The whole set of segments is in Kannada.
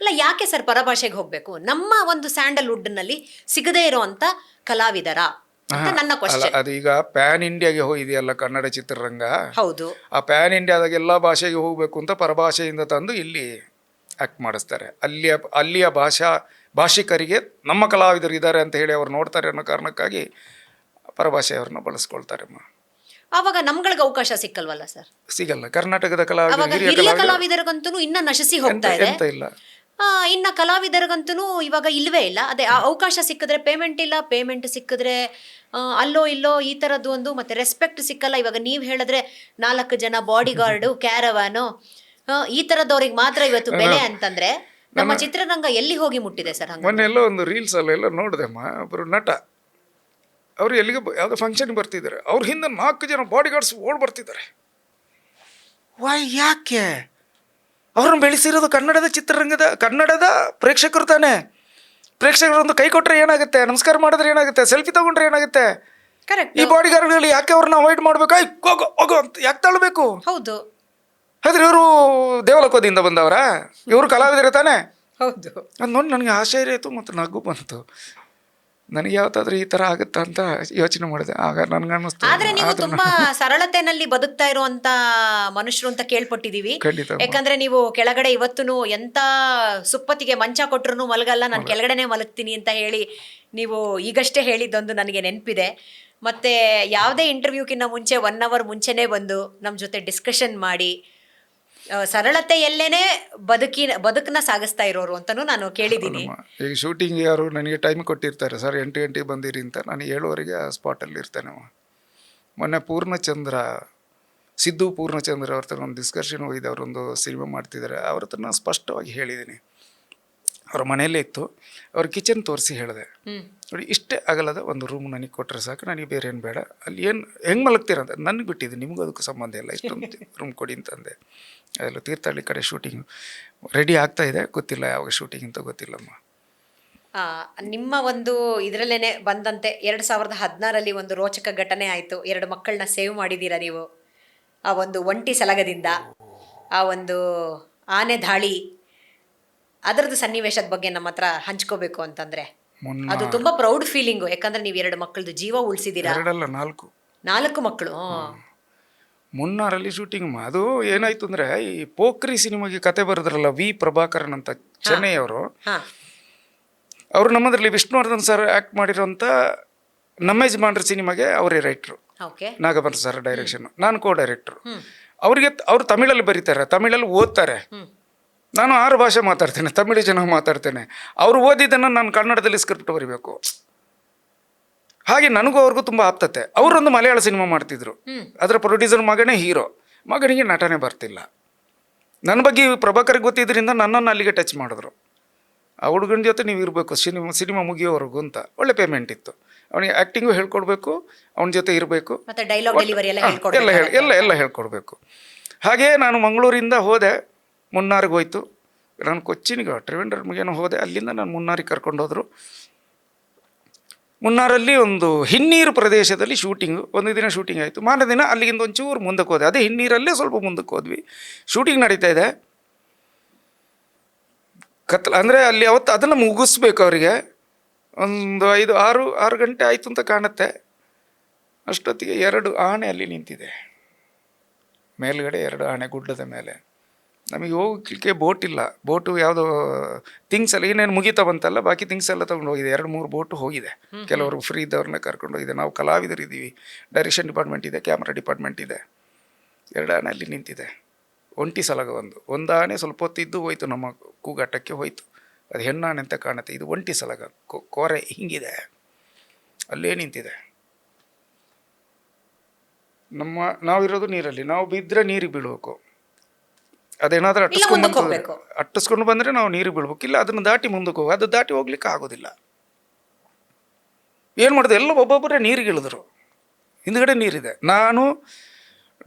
ಅಲ್ಲ ಯಾಕೆ ಸರ್ ಪರಭಾಷೆಗೆ ಹೋಗ್ಬೇಕು? ನಮ್ಮ ಒಂದು ಸ್ಯಾಂಡಲ್ವುಡ್ನಲ್ಲಿ ಸಿಗದೇ ಇರುವಂತ ಕಲಾವಿದರ ಅಂತ ನನ್ನ ಅಲ್ಲ, ಕ್ವಶನ್. ಅದೀಗ ಪ್ಯಾನ್ ಇಂಡಿಯಾಗೆ ಹೋಗಿದೆಯಲ್ಲ ಕನ್ನಡ ಚಿತ್ರರಂಗ. ಹೌದು. ಆ ಪ್ಯಾನ್ ಇಂಡಿಯಾದಾಗ ಎಲ್ಲ ಭಾಷೆಗೆ ಹೋಗಬೇಕು ಅಂತ ಪರಭಾಷೆಯಿಂದ ತಂದು ಇಲ್ಲಿ ಆ್ಯಕ್ಟ್ ಮಾಡಿಸ್ತಾರೆ. ಅಲ್ಲಿಯ ಭಾಷಿಕರಿಗೆ ನಮ್ಮ ಕಲಾವಿದರು ಇದ್ದಾರೆ ಅಂತ ಹೇಳಿ ಅವ್ರು ನೋಡ್ತಾರೆ ಅನ್ನೋ ಕಾರಣಕ್ಕಾಗಿ ಪರಭಾಷೆಯವ್ರನ್ನ ಬಳಸ್ಕೊಳ್ತಾರೆ. ಆವಾಗ ನಮ್ಗಳಿಗೆ ಅವಕಾಶ ಸಿಕ್ಕಲ್ವಲ್ಲ ಸರ್? ಸಿಗಲ್ಲ. ಕರ್ನಾಟಕದ ಅವಾಗ ಕಲಾವಿದರು ಹಿರಿಯ ಕಲಾವಿದರಿಗಂತೂ ಇನ್ನ ನಶಿಸಿ ಹೋಗ್ತಾ ಇದೆ. ಎಂತ ಇಲ್ಲ. ಇನ್ನ ಕಲಾವಿದರಿಗಂತೂ ಇವಾಗ ಇಲ್ವೇ ಇಲ್ಲ. ಅದೇ ಅವಕಾಶ ಸಿಕ್ಕಿದ್ರೆ ಪೇಮೆಂಟ್ ಇಲ್ಲ, ಪೇಮೆಂಟ್ ಸಿಕ್ಕಿದ್ರೆ ಅಲ್ಲೋ ಇಲ್ಲೋ ಈ ತರದ್ದು ಒಂದು, ಮತ್ತೆ ರೆಸ್ಪೆಕ್ಟ್ ಸಿಕ್ಕಲ್ಲ. ಇವಾಗ ನೀವ್ ಹೇಳಿದ್ರೆ 4 ಜನ ಬಾಡಿ ಗಾರ್ಡು, ಕ್ಯಾರವಾನು, ಈ ತರದವ್ರಿಗೆ ಮಾತ್ರ ಇವತ್ತು ಬೆಲೆ ಅಂತಂದ್ರೆ ನಮ್ಮ ಚಿತ್ರರಂಗ ಎಲ್ಲಿ ಹೋಗಿ ಮುಟ್ಟಿದೆ ಸರ್? ಮೊನ್ನೆಲ್ಲ ಒಂದು ರೀಲ್ಸ್ ಅಲ್ಲೆಲ್ಲ ನೋಡಿದೆಮ್ಮ, ಒಬ್ಬರು ನಟ ಅವರು ಎಲ್ಲಿಗೆ ಯಾವುದೋ ಫಂಕ್ಷನ್ ಬರ್ತಿದ್ದಾರೆ, ಅವ್ರ ಹಿಂದೆ 4 ಜನ ಬಾಡಿ ಗಾರ್ಡ್ಸ್ ಓಡ್ ಬರ್ತಿದ್ದಾರೆ. ಯಾಕೆ? ಅವ್ರನ್ನ ಬೆಳೆಸಿರೋದು ಕನ್ನಡದ ಪ್ರೇಕ್ಷಕರು ತಾನೆ. ಪ್ರೇಕ್ಷಕರೊಂದು ಕೈ ಕೊಟ್ಟರೆ ಏನಾಗುತ್ತೆ, ನಮಸ್ಕಾರ ಮಾಡಿದ್ರೆ ಏನಾಗುತ್ತೆ, ಸೆಲ್ಫಿ ತಗೊಂಡ್ರೆ ಏನಾಗುತ್ತೆ? ಈ ಬಾಡಿ ಗಾರ್ಡ್ಗಳು ಯಾಕೆ ಅವ್ರನ್ನ ಅವಾಯ್ಡ್ ಮಾಡ್ಬೇಕು? ಹೋಗೋ ಅಂತ ಯಾಕೆ ತಳ್ಳಬೇಕು? ಹೌದು. ಆದ್ರೆ ಇವರು ದೇವಲೋಕದಿಂದ ಬಂದವರ, ಇವರು ಕಲಾವಿದರು ತಾನೆ. ಹೌದು. ಅದು ನೋಡಿ ನನಗೆ ಆಶ್ಚರ್ಯ ಆಯಿತು ಮತ್ತು ನಗು ಬಂತು. ನನಗೆ ಯಾವತ್ತಾದ್ರೂ ಈ ತರ ಆಗುತ್ತಾ ಅಂತ ಯೋಚನೆ ಮಾಡಿದೆ. ಆಗ ನನ್ಗನ್ನಿಸ್ತು, ಆದ್ರೆ ನೀವು ತುಂಬಾ ಸರಳತೆನಲ್ಲಿ ಬದುಕ್ತಾ ಇರುವಂತ ಮನುಷ್ಯರು ಅಂತ ಕೇಳ್ಪಟ್ಟಿದೀವಿ. ಯಾಕಂದ್ರೆ ನೀವು ಕೆಳಗಡೆ ಇವತ್ತು ಎಂತ ಸುಪ್ಪತ್ತಿಗೆ ಮಂಚ ಕೊಟ್ರು ಮಲಗಲ್ಲ, ನಾನು ಕೆಳಗಡೆನೆ ಮಲಗ್ತೀನಿ ಅಂತ ಹೇಳಿ ನೀವು ಈಗಷ್ಟೇ ಹೇಳಿದ್ದೊಂದು ನನಗೆ ನೆನಪಿದೆ. ಮತ್ತೆ ಯಾವುದೇ ಇಂಟರ್ವ್ಯೂಕ್ಕಿಂತ ಮುಂಚೆ 1 hour ಮುಂಚೆನೆ ಬಂದು ನಮ್ಮ ಜೊತೆ ಡಿಸ್ಕಷನ್ ಮಾಡಿ ಸರಳತೆಯಲ್ಲೇನೆ ಬದುಕನ್ನ ಸಾಗಿಸ್ತಾ ಇರೋರು ಅಂತಾನು ನಾನು ಕೇಳಿದ್ದೀನಿ. ಈಗ ಶೂಟಿಂಗ್ ಯಾರು ನನಗೆ ಟೈಮ್ ಕೊಟ್ಟಿರ್ತಾರೆ, ಸರ್ 8 ಗಂಟೆಗೆ ಬಂದಿರಿ ಅಂತ, ನಾನು 7 ಸ್ಪಾಟಲ್ಲಿ ಇರ್ತೇನೆ. ಮೊನ್ನೆ ಸಿದ್ದು ಪೂರ್ಣಚಂದ್ರ ಅವ್ರ ಹತ್ರ ಒಂದು ಡಿಸ್ಕಷನ್ ಹೋಗಿದೆ. ಅವರೊಂದು ಸಿನಿಮಾ ಮಾಡ್ತಿದ್ದಾರೆ. ಅವ್ರ ಹತ್ರ ನಾನು ಸ್ಪಷ್ಟವಾಗಿ ಹೇಳಿದ್ದೀನಿ. ಅವ್ರ ಮನೆಯಲ್ಲೇ ಇತ್ತು, ಅವ್ರ ಕಿಚನ್ ತೋರಿಸಿ ಹೇಳಿದೆ, ನೋಡಿ ಇಷ್ಟೇ ಅಗಲದ ಒಂದು ರೂಮ್ ನನಗೆ ಕೊಟ್ಟರೆ ಸಾಕು, ನನಗೆ ಬೇರೆ ಏನು ಬೇಡ. ಅಲ್ಲಿ ಏನು ಹೆಂಗೆ ಮಲಗ್ತೀರಂತ ನನಗೆ ಬಿಟ್ಟಿದ್ದು, ನಿಮಗೂ ಅದಕ್ಕೂ ಸಂಬಂಧ ಇಲ್ಲ, ಇಷ್ಟೊಂದು ರೂಮ್ ಕೊಡಿ ಅಂತಂದೆ. ಅದೆಲ್ಲ ತೀರ್ಥಹಳ್ಳಿ ಕಡೆ ಶೂಟಿಂಗ್ ರೆಡಿ ಆಗ್ತಾ ಇದೆ, ಗೊತ್ತಿಲ್ಲ ಯಾವಾಗ ಶೂಟಿಂಗ್ ಅಂತ ಗೊತ್ತಿಲ್ಲಮ್ಮ. ನಿಮ್ಮ ಒಂದು ಇದರಲ್ಲೇನೆ ಬಂದಂತೆ 2016ರಲ್ಲಿ ಒಂದು ರೋಚಕ ಘಟನೆ ಆಯಿತು. 2 ಮಕ್ಕಳನ್ನ ಸೇವ್ ಮಾಡಿದ್ದೀರಾ ನೀವು. ಆ ಒಂದು ಒಂಟಿ ಸಲಗದಿಂದ, ಆ ಒಂದು ಆನೆ ದಾಳಿ, ಅದರದ್ದು ಸನ್ನಿವೇಶದ ಬಗ್ಗೆ ನಮ್ಮ ಹತ್ರ ಹಂಚ್ಕೋಬೇಕು ಅಂತಂದ್ರೆ ಅದು ತುಂಬಾ ಪ್ರೌಡ್ ಫೀಲಿಂಗು. ಯಾಕಂದ್ರೆ ನೀವು 2 ಮಕ್ಕಳದು ಜೀವ ಉಳಿಸಿದ್ದೀರಾ. 4 ಮಕ್ಕಳು. ಮುನ್ನಾರಲ್ಲಿ ಶೂಟಿಂಗ್. ಅದು ಏನಾಯ್ತು ಅಂದ್ರೆ, ಈ ಪೋಖ್ರಿ ಸಿನಿಮಾಗೆ ಕತೆ ಬರೆದ್ರಲ್ಲ ವಿ ಪ್ರಭಾಕರನ್ ಅಂತ, ಚೆನ್ನೈ ಅವರು ನಮ್ಮದ್ರಲ್ಲಿ ವಿಷ್ಣುವರ್ಧನ್ ಸರ್ ಆಕ್ಟ್ ಮಾಡಿರೋಂಥ ನಮ್ಮ ಯಜಮಾನ್ರ ಸಿನಿಮಾಗೆ ಅವರೇ ರೈಟ್ರು, ನಾಗಭದ್ರ ಸರ್ ಡೈರೆಕ್ಷನ್, ನಾನು ಕೋ ಡೈರೆಕ್ಟ್ರು. ಅವ್ರು ತಮಿಳಲ್ಲಿ ಬರೀತಾರೆ, ತಮಿಳಲ್ಲಿ ಓದ್ತಾರೆ. ನಾನು 6 ಭಾಷೆ ಮಾತಾಡ್ತೇನೆ, ತಮಿಳು ಚೆನ್ನಾಗಿ ಮಾತಾಡ್ತೇನೆ. ಅವರು ಓದಿದ್ದನ್ನು ನಾನು ಕನ್ನಡದಲ್ಲಿ ಸ್ಕ್ರಿಪ್ಟ್ ಬರೀಬೇಕು. ಹಾಗೆ ನನಗೂ ಅವ್ರಿಗೂ ತುಂಬ ಆಪ್ತತೆ. ಅವರೊಂದು ಮಲಯಾಳ ಸಿನಿಮಾ ಮಾಡ್ತಿದ್ರು, ಅದರ ಪ್ರೊಡ್ಯೂಸರ್ ಮಗನೇ ಹೀರೋ, ಮಗನಿಗೆ ನಟನೆ ಬರ್ತಿಲ್ಲ. ನನ್ನ ಬಗ್ಗೆ ಪ್ರಭಾಕರ್ಗೆ ಗೊತ್ತಿದ್ದರಿಂದ ನನ್ನನ್ನು ಅಲ್ಲಿಗೆ ಟಚ್ ಮಾಡಿದ್ರು. ಆ ಹುಡುಗನ ಜೊತೆ ನೀವು ಇರಬೇಕು ಸಿನಿಮಾ ಮುಗಿಯೋವರೆಗೂ ಅಂತ. ಒಳ್ಳೆ ಪೇಮೆಂಟ್ ಇತ್ತು. ಅವನಿಗೆ ಆ್ಯಕ್ಟಿಂಗು ಹೇಳ್ಕೊಡ್ಬೇಕು, ಅವನ ಜೊತೆ ಇರಬೇಕು, ಎಲ್ಲ ಹೇಳ್ಕೊಡ್ಬೇಕು. ಹಾಗೇ ನಾನು ಮಂಗಳೂರಿಂದ ಹೋದೆ, ಮುನ್ನಾರಿಗೆ ಹೋಯ್ತು. ನಾನು ಕೊಚ್ಚಿನಿಗೆ ಟ್ರಿವೆಂಡ್ರಮ್ಗೇನೋ ಹೋದೆ, ಅಲ್ಲಿಂದ ನಾನು ಮುನ್ನಾರಿಗೆ ಕರ್ಕೊಂಡೋದ್ರು. ಮುನ್ನಾರಲ್ಲಿ ಒಂದು ಹಿನ್ನೀರು ಪ್ರದೇಶದಲ್ಲಿ ಶೂಟಿಂಗು, ಒಂದು ದಿನ ಶೂಟಿಂಗ್ ಆಯಿತು. ಮಾರನೇ ದಿನ ಅಲ್ಲಿಗಿಂದ ಒಂಚೂರು ಮುಂದಕ್ಕೆ ಹೋದೆ, ಅದೇ ಹಿನ್ನೀರಲ್ಲೇ ಸ್ವಲ್ಪ ಮುಂದಕ್ಕೆ ಹೋದ್ವಿ. ಶೂಟಿಂಗ್ ನಡೀತಾ ಇದೆ, ಅಂದರೆ ಅಲ್ಲಿ ಅವತ್ತು ಅದನ್ನು ಮುಗಿಸ್ಬೇಕು. ಅವರಿಗೆ ಒಂದು 5-6 ಗಂಟೆ ಆಯಿತು ಅಂತ ಕಾಣುತ್ತೆ. ಅಷ್ಟೊತ್ತಿಗೆ 2 ಆನೆ ಅಲ್ಲಿ ನಿಂತಿದೆ, ಮೇಲ್ಗಡೆ 2 ಆನೆ ಗುಡ್ಡದ ಮೇಲೆ. ನಮಗೆ ಹೋಗಲಿಕ್ಕೆ ಬೋಟ್ ಇಲ್ಲ, ಬೋಟು ಯಾವುದೋ ಥಿಂಗ್ಸ್ ಎಲ್ಲ ಏನೇನು ಮುಗಿತಾ ಬಂತಲ್ಲ, ಬಾಕಿ ಥಿಂಗ್ಸ್ ಎಲ್ಲ ತೊಗೊಂಡು ಹೋಗಿದೆ. 2-3 ಬೋಟು ಹೋಗಿದೆ. ಕೆಲವರು ಫ್ರೀ ಇದ್ದವ್ರನ್ನ ಕರ್ಕೊಂಡು ಹೋಗಿದೆ. ನಾವು ಕಲಾವಿದರಿದ್ದೀವಿ, ಡೈರೆಕ್ಷನ್ ಡಿಪಾರ್ಟ್ಮೆಂಟ್ ಇದೆ, ಕ್ಯಾಮ್ರಾ ಡಿಪಾರ್ಟ್ಮೆಂಟ್ ಇದೆ. 2 ಆನೆ ಅಲ್ಲಿ ನಿಂತಿದೆ. ಒಂಟಿ ಸಲಗ ಒಂದು ಆನೆ ಸ್ವಲ್ಪ ಹೊತ್ತಿದ್ದು ಹೋಯ್ತು, ನಮ್ಮ ಕೂಗಾಟಕ್ಕೆ ಹೋಯ್ತು. ಅದು ಹೆಣ್ಣಾನೆ ಅಂತ ಕಾಣುತ್ತೆ, ಇದು ಒಂಟಿ ಸಲಗ, ಕೋರೆ ಹಿಂಗಿದೆ, ಅಲ್ಲೇ ನಿಂತಿದೆ. ನಾವಿರೋದು ನೀರಲ್ಲಿ, ನಾವು ಬಿದ್ದರೆ ನೀರಿಗೆ ಬೀಳಬೇಕು. ಅದೇನಾದ್ರೂ ಅಟ್ಟಿಸ್ಕೊಂಡು ಬಂದರೆ ನಾವು ನೀರಿಗೆ ಬೀಳ್ಬೇಕು, ಇಲ್ಲ ಅದನ್ನು ದಾಟಿ ಮುಂದಕ್ಕೆ ಹೋಗಿ, ಅದು ದಾಟಿ ಹೋಗ್ಲಿಕ್ಕೆ ಆಗೋದಿಲ್ಲ. ಏನು ಮಾಡೋದು, ಎಲ್ಲ ಒಬ್ಬೊಬ್ಬರೇ ನೀರಿಗೆ ಇಳಿದ್ರು. ಹಿಂದ್ಗಡೆ ನೀರಿದೆ. ನಾನು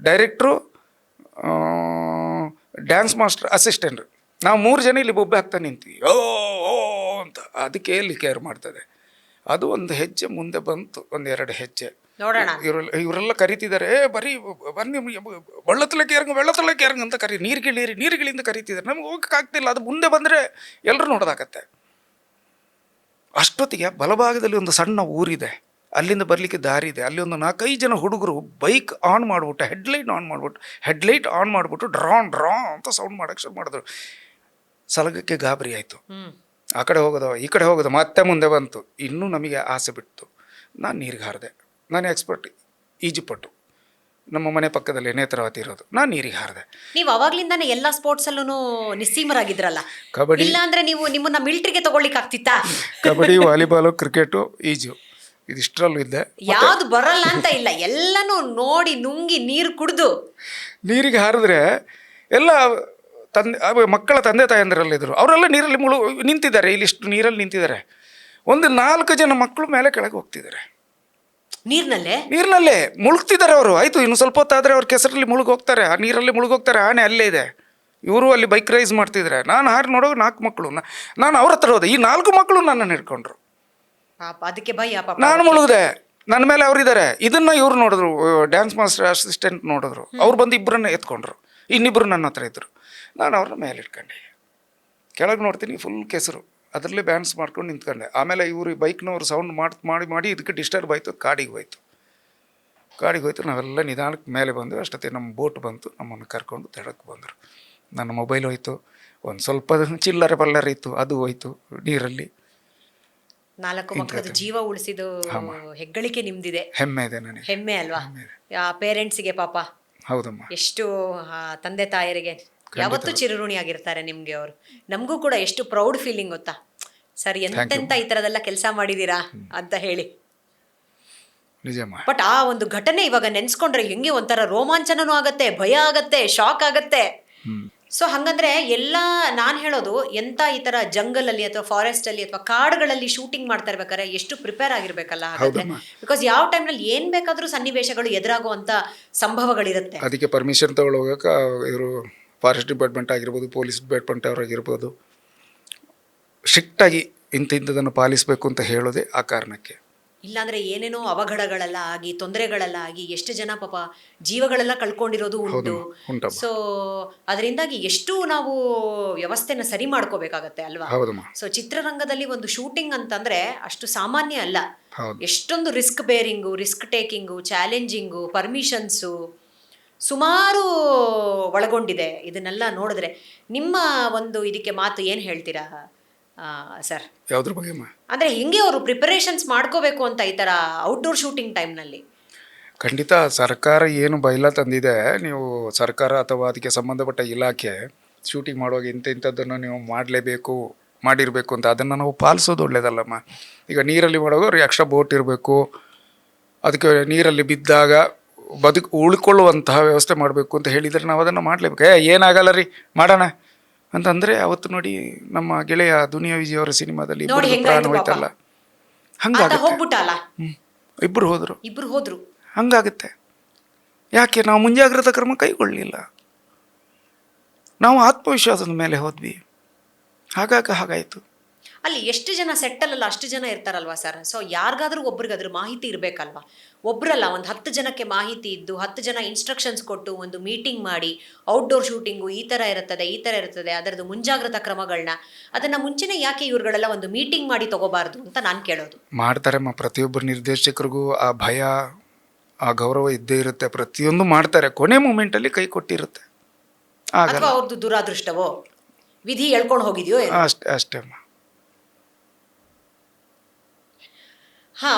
ಡೈರೆಕ್ಟ್ರು, ಡ್ಯಾನ್ಸ್ ಮಾಸ್ಟರ್, ಅಸಿಸ್ಟೆಂಟ್, ನಾವು 3 ಜನ ಇಲ್ಲಿ ಬೊಬ್ಬೆ ಹಾಕ್ತಾ ನಿಂತೀವಿ. ಓ ಅಂತ ಅದಕ್ಕೆ ಎಲ್ಲಿ ಕೇರ್ ಮಾಡ್ತದೆ. ಅದು ಒಂದು ಹೆಜ್ಜೆ ಮುಂದೆ ಬಂತು, 1-2 ಹೆಜ್ಜೆ. ನೋಡೋಣ. ಇವರೆಲ್ಲ ಕರಿತಿದ್ದಾರೆ, ಬರೀ ಬನ್ನಿ വെള്ളത്തിലേക്ക് ಇರಂಗ ಅಂತ ನೀರುಗಿಳಿಯಿಂದ ಕರೀತಿದ್ದಾರೆ. ನಮ್ಗೆ ಹೋಗಕ್ಕಾಗ್ತಿಲ್ಲ. ಅದು ಮುಂದೆ ಬಂದರೆ ಎಲ್ಲರೂ ನೋಡೋದಾಗತ್ತೆ. ಅಷ್ಟೊತ್ತಿಗೆ ಬಲಭಾಗದಲ್ಲಿ ಒಂದು ಸಣ್ಣ ಊರಿದೆ, ಅಲ್ಲಿಂದ ಬರಲಿಕ್ಕೆ ದಾರಿ ಇದೆ. ಅಲ್ಲಿ ಒಂದು 4-5 ಜನ ಹುಡುಗರು ಬೈಕ್ ಆನ್ ಮಾಡಿಬಿಟ್ಟು ಹೆಡ್ಲೈಟ್ ಆನ್ ಮಾಡಿಬಿಟ್ಟು ಡ್ರಾ ಅಂತ ಸೌಂಡ್ ಮಾಡೋಕ್ಕೆ ಶುರು ಮಾಡಿದ್ರು. ಸಲಗಕ್ಕೆ ಗಾಬರಿ ಆಯಿತು. ಆ ಕಡೆ ಹೋಗೋದು ಈ ಕಡೆ ಹೋಗೋದು, ಮತ್ತೆ ಮುಂದೆ ಬಂತು. ಇನ್ನೂ ನಮಗೆ ಆಸೆ ಬಿಟ್ಟು ನಾನು ನೀರಿಗೆ ಹಾರಿದೆ. ನಾನು ಎಕ್ಸ್ಪರ್ಟ್ ಈಜುಪಟ್ಟು, ನಮ್ಮ ಮನೆ ಪಕ್ಕದಲ್ಲಿ ನೇತ್ರಾವತಿ ಇರೋದು. ನಾನು ನೀರಿಗೆ ಹಾರಿದೆ. ನೀವು ಅವಾಗ್ಲಿಂದಾನೆ ಎಲ್ಲಾ ಸ್ಪೋರ್ಟ್ಸ್ ಅಲ್ಲೂ ನಿಸ್ಸೀಮರಾಗಿದ್ರಲ್ಲ. ಕಬಡ್ಡಿ, ಇಲ್ಲ ಅಂದ್ರೆ ನೀವು ನಿಮ್ಮನ್ನ ಮಿಲಿಟರಿಗೆ ತಗೊಳ್ಳಿಕ್ಕೆ ಆಗ್ತಿತ್ತಾ? ಕಬಡ್ಡಿ, ವಾಲಿಬಾಲು, ಕ್ರಿಕೆಟು, ಈಜು, ಇದಿಷ್ಟರಲ್ಲೂ ಇದ್ದೆ. ಯಾವ್ದು ಬರಲ್ಲ ಅಂತ ಇಲ್ಲ, ಎಲ್ಲನೂ ನೋಡಿ ನುಂಗಿ ನೀರು ಕುಡಿದು ನೀರಿಗೆ ಹಾರಿದ್ರೆ ಎಲ್ಲ ಮಕ್ಕಳ ತಂದೆ ತಾಯಂದಿರಲ್ಲಿದ್ದರು. ಅವರೆಲ್ಲ ನೀರಲ್ಲಿ ನಿಂತಿದ್ದಾರೆ. ಇಲ್ಲಿಷ್ಟು ನೀರಲ್ಲಿ ನಿಂತಿದ್ದಾರೆ. ಒಂದು 4 ಜನ ಮಕ್ಕಳು ಮೇಲೆ ಕೆಳಗೆ ಹೋಗ್ತಿದ್ದಾರೆ. ನೀರಿನಲ್ಲೇ ಮುಳುಗ್ತಿದ್ದಾರೆ ಅವರು. ಆಯಿತು, ಇನ್ನು ಸ್ವಲ್ಪ ಹೊತ್ತಾದರೆ ಅವ್ರ ಕೆಸರಲ್ಲಿ ಮುಳುಗೋಗ್ತಾರೆ, ಆ ನೀರಲ್ಲಿ ಮುಳುಗೋಗ್ತಾರೆ. ಆನೆ ಅಲ್ಲೇ ಇದೆ. ಇವರು ಅಲ್ಲಿ ಬೈಕ್ ರೈಸ್ ಮಾಡ್ತಿದ್ದಾರೆ. ನಾನು ಹಾರಿ ನೋಡೋ 4 ಮಕ್ಕಳು, ನಾನು ಅವ್ರ ಹತ್ರ ಹೋದೆ. ಈ 4 ಮಕ್ಕಳು ನನ್ನನ್ನು ಹಿಡ್ಕೊಂಡ್ರು. ಅದಕ್ಕೆ ಭಯ. ನಾನು ಮುಳುಗಿದೆ, ನನ್ನ ಮೇಲೆ ಅವರಿದ್ದಾರೆ. ಇದನ್ನು ಇವ್ರು ನೋಡಿದ್ರು, ಡ್ಯಾನ್ಸ್ ಮಾಸ್ಟರ್ ಅಸಿಸ್ಟೆಂಟ್ ನೋಡಿದ್ರು. ಅವ್ರು ಬಂದು ಇಬ್ಬರನ್ನ ಎತ್ಕೊಂಡ್ರು. ಇನ್ನಿಬ್ಬರು ನನ್ನ ಹತ್ರ ಇದ್ದರು. ನಾನು ಅವ್ರನ್ನ ಮೇಲೆ ಇಟ್ಕೊಂಡೆ. ಕೆಳಗೆ ನೋಡ್ತೀನಿ, ಫುಲ್ ಕೆಸರು. ಅದರಲ್ಲೇ ಬ್ಯಾನ್ಸ್ ಮಾಡ್ಕೊಂಡು ನಿಂತ್ಕೊಂಡೆ. ಆಮೇಲೆ ಇವರು ಬೈಕ್ನವ್ರು ಸೌಂಡ್ ಮಾಡಿ ಇದಕ್ಕೆ ಡಿಸ್ಟರ್ಬ್ ಆಯಿತು. ಕಾಡಿಗೆ ಹೋಯ್ತು. ನಾವೆಲ್ಲ ನಿಧಾನಕ್ಕೆ ಮೇಲೆ ಬಂದು ಅಷ್ಟೊತ್ತಿಗೆ ನಮ್ಮ ಬೋಟ್ ಬಂತು. ನಮ್ಮನ್ನು ಕರ್ಕೊಂಡು ತೆಳಕ್ಕೆ ಬಂದರು. ನನ್ನ ಮೊಬೈಲ್ ಹೋಯ್ತು, ಒಂದು ಸ್ವಲ್ಪ ಚಿಲ್ಲರೆ ಇತ್ತು, ಅದು ಹೋಯ್ತು ನೀರಲ್ಲಿ. 4 ಮಕ್ಕಳದ್ದು ಜೀವ ಉಳಿಸಿದ ಹೆಗ್ಗಳಿಕೆ ನಿಮ್ದಿದೆ. ಹೆಮ್ಮೆ ಇದೆ ನನಗೆ. ಹೆಮ್ಮೆ ಅಲ್ವಾ ಪೇರೆಂಟ್ಸಿಗೆ? ಪಾಪ ಹೌದಮ್ಮ, ಎಷ್ಟು ತಂದೆ ತಾಯರಿಗೆ ಯಾವತ್ತೂ ಚಿರಋಣಿ ಆಗಿರ್ತಾರೆ ನಿಮ್ಗೆ ಅವರು. ನಮಗೂ ಕೂಡ ಎಷ್ಟು ಪ್ರೌಡ್ ಫೀಲಿಂಗ್ ಗೊತ್ತಾ ಸರ್, ಎಂತೆಂತ ಈ ಥರದೆಲ್ಲ ಕೆಲಸ ಮಾಡಿದ್ದೀರಾ ಅಂತ ಹೇಳಿ. ನಿಜಮ್ಮ. ಬಟ್ ಆ ಒಂದು ಘಟನೆ ಇವಾಗ ನೆನ್ಸ್ಕೊಂಡ್ರೆ ಹೆಂಗೆ ಒಂಥರ ರೋಮಾಂಚನನೂ ಆಗತ್ತೆ, ಭಯ ಆಗತ್ತೆ, ಶಾಕ್ ಆಗತ್ತೆ. ಸೊ ಹಂಗಂದ್ರೆ ಎಲ್ಲ ನಾನು ಹೇಳೋದು, ಎಂತ ಈ ತರ ಜಂಗಲಲ್ಲಿ ಅಥವಾ ಫಾರೆಸ್ಟ್ ಅಲ್ಲಿ ಅಥವಾ ಕಾಡುಗಳಲ್ಲಿ ಶೂಟಿಂಗ್ ಮಾಡ್ತಾ ಇರ್ಬೇಕಾದ್ರೆ ಎಷ್ಟು ಪ್ರಿಪೇರ್ ಆಗಿರ್ಬೇಕಲ್ಲ. ಹಾಗಾದ್ರೆ ಬಿಕಾಸ್ ಯಾವ ಟೈಮ್ನಲ್ಲಿ ಏನ್ ಬೇಕಾದ್ರೂ ಸನ್ನಿವೇಶಗಳು ಎದುರಾಗುವಂತ ಸಂಭವಗಳಿರುತ್ತೆ. ಅದಕ್ಕೆ ಪರ್ಮಿಷನ್ ತಗೊಳ್ಳೋಕೆ ಇವರು ಫಾರೆಸ್ಟ್ ಡಿಪಾರ್ಟ್ಮೆಂಟ್ ಆಗಿರ್ಬೋದು, ಪೊಲೀಸ್ ಡಿಪಾರ್ಟ್ಮೆಂಟ್ ಅವರಾಗಿರ್ಬೋದು, ಸ್ಟ್ರಿಕ್ಟಾಗಿ ಇಂಥದ್ದನ್ನು ಪಾಲಿಸಬೇಕು ಅಂತ ಹೇಳೋದೇ ಆ ಕಾರಣಕ್ಕೆ. ಇಲ್ಲಾಂದ್ರೆ ಏನೇನೋ ಅವಘಡಗಳೆಲ್ಲ ಆಗಿ, ತೊಂದರೆಗಳೆಲ್ಲ ಆಗಿ, ಎಷ್ಟು ಜನ ಪಾಪ ಜೀವಗಳೆಲ್ಲ ಕಳ್ಕೊಂಡಿರೋದು ಉಂಟು. ಸೊ ಅದರಿಂದಾಗಿ ಎಷ್ಟು ನಾವು ವ್ಯವಸ್ಥೆನ ಸರಿ ಮಾಡ್ಕೋಬೇಕಾಗತ್ತೆ ಅಲ್ವಾ. ಸೊ ಚಿತ್ರರಂಗದಲ್ಲಿ ಒಂದು ಶೂಟಿಂಗ್ ಅಂತಂದ್ರೆ ಅಷ್ಟು ಸಾಮಾನ್ಯ ಅಲ್ಲ. ಎಷ್ಟೊಂದು risk bearing, risk taking, challenging, permissions ಸುಮಾರು ಒಳಗೊಂಡಿದೆ. ಇದನ್ನೆಲ್ಲ ನೋಡಿದ್ರೆ ನಿಮ್ಮ ಒಂದು ಇದಕ್ಕೆ ಮಾತು ಏನು ಹೇಳ್ತೀರಾ ಸರ್? ಯಾವುದ್ರ ಬಗ್ಗೆ? ಅಂದರೆ ಹಿಂಗೆ ಅವರು ಪ್ರಿಪರೇಷನ್ಸ್ ಮಾಡ್ಕೋಬೇಕು ಅಂತ ಈ ಥರ ಔಟ್ಡೋರ್ ಶೂಟಿಂಗ್ ಟೈಮ್ನಲ್ಲಿ. ಖಂಡಿತ ಸರ್ಕಾರ ಏನು ಬೈಲ ತಂದಿದೆ, ನೀವು ಸರ್ಕಾರ ಅಥವಾ ಅದಕ್ಕೆ ಸಂಬಂಧಪಟ್ಟ ಇಲಾಖೆ ಶೂಟಿಂಗ್ ಮಾಡುವಾಗ ಇಂಥದ್ದನ್ನು ನೀವು ಮಾಡಿರಬೇಕು ಅಂತ, ಅದನ್ನು ನಾವು ಪಾಲಿಸೋದು ಒಳ್ಳೇದಲ್ಲಮ್ಮ. ಈಗ ನೀರಲ್ಲಿ ಮಾಡುವಾಗ ಎಕ್ಸ್ಟ್ರಾ ಬೋಟ್ ಇರಬೇಕು, ಅದಕ್ಕೆ ನೀರಲ್ಲಿ ಬಿದ್ದಾಗ ಉಳ್ಕೊಳ್ಳುವಂತಹ ವ್ಯವಸ್ಥೆ ಮಾಡಬೇಕು ಅಂತ ಹೇಳಿದರೆ ನಾವು ಅದನ್ನು ಮಾಡಲೇಬೇಕು. ಏನಾಗಲ್ಲ ರೀ, ಮಾಡೋಣ ಅಂತಂದರೆ ಅವತ್ತು ನೋಡಿ ನಮ್ಮ ಗೆಳೆಯ ದುನಿಯಾ ವಿಜಯ್ ಅವರ ಸಿನಿಮಾದಲ್ಲಿ ಪ್ರಾಣ ಹೋಯ್ತಲ್ಲ, ಹೋಗ್ಬಿಟ್ಟಲ್ಲ, ಇಬ್ಬರು ಹೋದ್ರು. ಹಂಗಾಗುತ್ತೆ. ಯಾಕೆ ನಾವು ಮುಂಜಾಗ್ರತಾ ಕ್ರಮ ಕೈಗೊಳ್ಳಲಿಲ್ಲ? ನಾವು ಆತ್ಮವಿಶ್ವಾಸದ ಮೇಲೆ ಹೋದ್ವಿ, ಹಾಗಾಯಿತು. ಅಲ್ಲಿ ಎಷ್ಟು ಜನ ಸೆಟ್ಟಲ್ಲ ಅಷ್ಟು ಜನ ಇರ್ತಾರಲ್ವಾ ಸರ್. ಸೊ ಯಾರಿಗಾದ್ರೂ ಒಬ್ರಿಗಾದ್ರೂ ಮಾಹಿತಿ ಇರಬೇಕಲ್ವಾ. ಒಬ್ರಲ್ಲ, ಒಂದು 10 ಜನಕ್ಕೆ ಮಾಹಿತಿ ಇದ್ದು 10 ಜನ ಇನ್ಸ್ಟ್ರಕ್ಷನ್ಸ್ ಕೊಟ್ಟು ಒಂದು ಮೀಟಿಂಗ್ ಮಾಡಿ, ಔಟ್ಡೋರ್ ಶೂಟಿಂಗು ಈ ಥರ ಇರ್ತದೆ, ಅದರದ್ದು ಮುಂಜಾಗ್ರತಾ ಕ್ರಮಗಳನ್ನ ಅದನ್ನು ಮುಂಚೆನೇ ಯಾಕೆ ಇವ್ರುಗಳೆಲ್ಲ ಒಂದು ಮೀಟಿಂಗ್ ಮಾಡಿ ತಗೋಬಾರ್ದು ಅಂತ ನಾನು ಕೇಳೋದು. ಮಾಡ್ತಾರೆ ಪ್ರತಿಯೊಬ್ಬರು ನಿರ್ದೇಶಕರಿಗೂ ಆ ಭಯ, ಆ ಗೌರವ ಇದ್ದೇ ಇರುತ್ತೆ. ಪ್ರತಿಯೊಂದು ಮಾಡ್ತಾರೆ, ಕೊನೆ ಮೂಮೆಂಟಲ್ಲಿ ಕೈ ಕೊಟ್ಟಿರುತ್ತೆ. ಅಥವಾ ಅವ್ರದ್ದು ದುರಾದೃಷ್ಟವೋ, ವಿಧಿ ಎಳ್ಕೊಂಡು ಹೋಗಿದೆಯೋ ಅಷ್ಟೇ.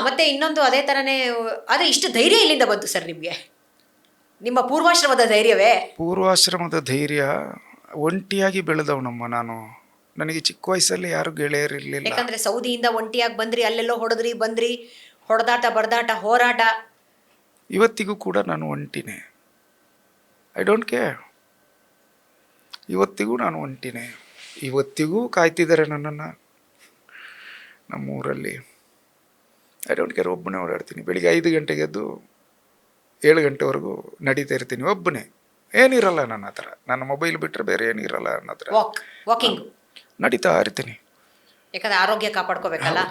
ಮತ್ತೆ ಇನ್ನೊಂದು ಅದೇ ಥರನೇ, ಆದರೆ ಇಷ್ಟು ಧೈರ್ಯ ಎಲ್ಲಿಂದ ಬಂತು ಸರ್ ನಿಮಗೆ? ನಿಮ್ಮ ಪೂರ್ವಾಶ್ರಮದ ಧೈರ್ಯವೇ? ಪೂರ್ವಾಶ್ರಮದ ಧೈರ್ಯ, ಒಂಟಿಯಾಗಿ ಬೆಳೆದವನಮ್ಮ ನಾನು. ನನಗೆ ಚಿಕ್ಕ ವಯಸ್ಸಲ್ಲಿ ಯಾರು ಗೆಳೆಯರಿರಲಿಲ್ಲ. ಯಾಕಂದರೆ ಸೌದಿಯಿಂದ ಒಂಟಿಯಾಗಿ ಬಂದ್ರಿ, ಅಲ್ಲೆಲ್ಲೋ ಬಂದ್ರಿ, ಹೊಡೆದಾಟ ಬಡದಾಟ ಹೋರಾಟ. ಇವತ್ತಿಗೂ ಕೂಡ ನಾನು ಒಂಟಿನೇ. I don't care. ಇವತ್ತಿಗೂ ನಾನು ಒಂಟಿನೇ. ಇವತ್ತಿಗೂ ಕಾಯ್ತಿದ್ದಾರೆ ನನ್ನನ್ನು ನಮ್ಮೂರಲ್ಲಿ. I don't care. ಒಬ್ಬನೇ ಓಡಾಡ್ತೀನಿ. ಬೆಳಿಗ್ಗೆ 5 ಗಂಟೆಗೆ ಎದ್ದು 7 ಗಂಟೆವರೆಗೂ ನಡೀತಾ ಇರ್ತೀನಿ ಒಬ್ಬನೇ. ಏನಿರಲ್ಲ ನನ್ನ ಹತ್ರ, ನನ್ನ ಮೊಬೈಲ್ ಬಿಟ್ಟರೆ ಬೇರೆ ಏನಿರಲ್ಲ ನನ್ನ ಹತ್ರ. ವಾಕಿಂಗ್ ನಡೀತಾ ಇರ್ತೀನಿ. ಯಾಕಂದ್ರೆ ಆರೋಗ್ಯ ಕಾಪಾಡ್ಕೋಬೇಕಲ್ಲ.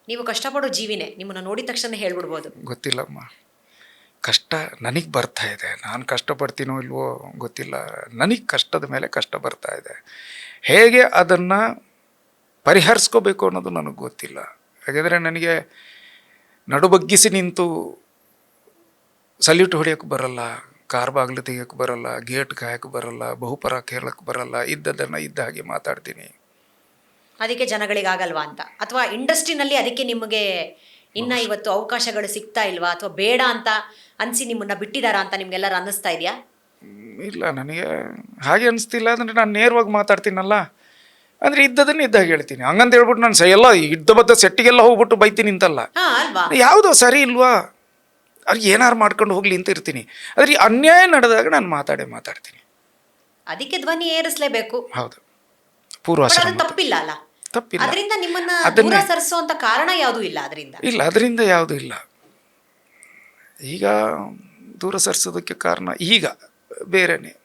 ನೀವು ಕಷ್ಟಪಡೋ ಜೀವಿನೇ, ನಿಮ್ಮನ್ನು ನೋಡಿದ ತಕ್ಷಣ ಹೇಳ್ಬಿಡ್ಬೋದು. ಗೊತ್ತಿಲ್ಲಮ್ಮ. ಕಷ್ಟ ನನಗೆ ಬರ್ತಾ ಇದೆ. ನಾನು ಕಷ್ಟಪಡ್ತೀನೋ ಇಲ್ವೋ ಗೊತ್ತಿಲ್ಲ. ನನಗೆ ಕಷ್ಟದ ಮೇಲೆ ಕಷ್ಟ ಬರ್ತಾ ಇದೆ. ಹೇಗೆ ಅದನ್ನು ಪರಿಹರಿಸ್ಕೋಬೇಕು ಅನ್ನೋದು ನನಗೆ ಗೊತ್ತಿಲ್ಲ. ಹಾಗಾದರೆ ನನಗೆ ನಡುಬಗ್ಗಿಸಿ ನಿಂತು ಸಲ್ಯೂಟ್ ಹೊಡೆಯೋಕ್ಕೆ ಬರಲ್ಲ, ಕಾರ್ ಬಾಗಿಲು ತೆಗಿಯೋಕ್ಕೆ ಬರಲ್ಲ, ಗೇಟ್ ಕಾಯೋಕ್ಕೆ ಬರಲ್ಲ, ಬಹುಪರ ಕೇಳಕ್ಕೆ ಬರಲ್ಲ. ಇದ್ದದನ್ನು ಇದ್ದ ಹಾಗೆ ಮಾತಾಡ್ತೀನಿ. ಅದಕ್ಕೆ ಜನಗಳಿಗಾಗಲ್ವಾ ಅಂತ, ಅಥವಾ ಇಂಡಸ್ಟ್ರಿನಲ್ಲಿ ಅದಕ್ಕೆ ನಿಮಗೆ ಇನ್ನ ಇವತ್ತು ಅವಕಾಶಗಳು ಸಿಗ್ತಾ ಇಲ್ವಾ, ಅಥವಾ ಬೇಡ ಅಂತ ಅನಿಸಿ ನಿಮ್ಮನ್ನ ಬಿಟ್ಟಿದಾರಾ ಅಂತ ನಿಮ್ಗೆಲ್ಲರೂ ಅನ್ನಿಸ್ತಾ ಇದೆಯಾ? ಇಲ್ಲ, ನನಗೆ ಹಾಗೆ ಅನಿಸ್ತಿಲ್ಲ. ಅಂದರೆ ನಾನು ನೇರವಾಗಿ ಮಾತಾಡ್ತೀನಲ್ಲ, ಅಂದರೆ ಇದ್ದದನ್ನು ಇದ್ದಾಗ ಹೇಳ್ತೀನಿ. ಹಂಗಂತ ಹೇಳ್ಬಿಟ್ಟು ನಾನು ಎಲ್ಲ ಇದ್ದ ಬದ್ದ ಸೆಟ್ಟಿಗೆಲ್ಲ ಹೋಗ್ಬಿಟ್ಟು ಬೈತೀನಿ ಅಂತಲ್ಲ. ಹಾ ಅಲ್ವಾ? ಯಾವುದೋ ಸರಿ ಇಲ್ವಾ ಅವ್ರಿಗೆ ಏನಾರು ಮಾಡ್ಕೊಂಡು ಹೋಗ್ಲಿ ಅಂತ ಇರ್ತೀನಿ. ಆದರೆ ಈ ಅನ್ಯಾಯ ನಡೆದಾಗ ನಾನು ಮಾತಾಡ್ತೀನಿ. ಅದಕ್ಕೆ ಧ್ವನಿ ಏರಿಸಲೇಬೇಕು. ಹೌದು, ಪೂರ್ವಾಶ್ರಮ ಅದು ತಪ್ಪಿಲ್ಲ ಅಲ್ಲ. ತಪ್ಪಿಲ್ಲ. ಅದರಿಂದ ನಿಮ್ಮನ್ನ ಅದನ್ನೇ- ದೂರ ಸರಿಸುವಂತ ಕಾರಣ ಯಾವುದೂ ಇಲ್ಲ ಅದರಿಂದ. ಇಲ್ಲ, ಅದರಿಂದ ಯಾವುದೂ ಇಲ್ಲ. ಈಗ ದೂರ ಸರಿಸೋದಕ್ಕೆ ಕಾರಣ ಈಗ ಬೇರೆನೇ.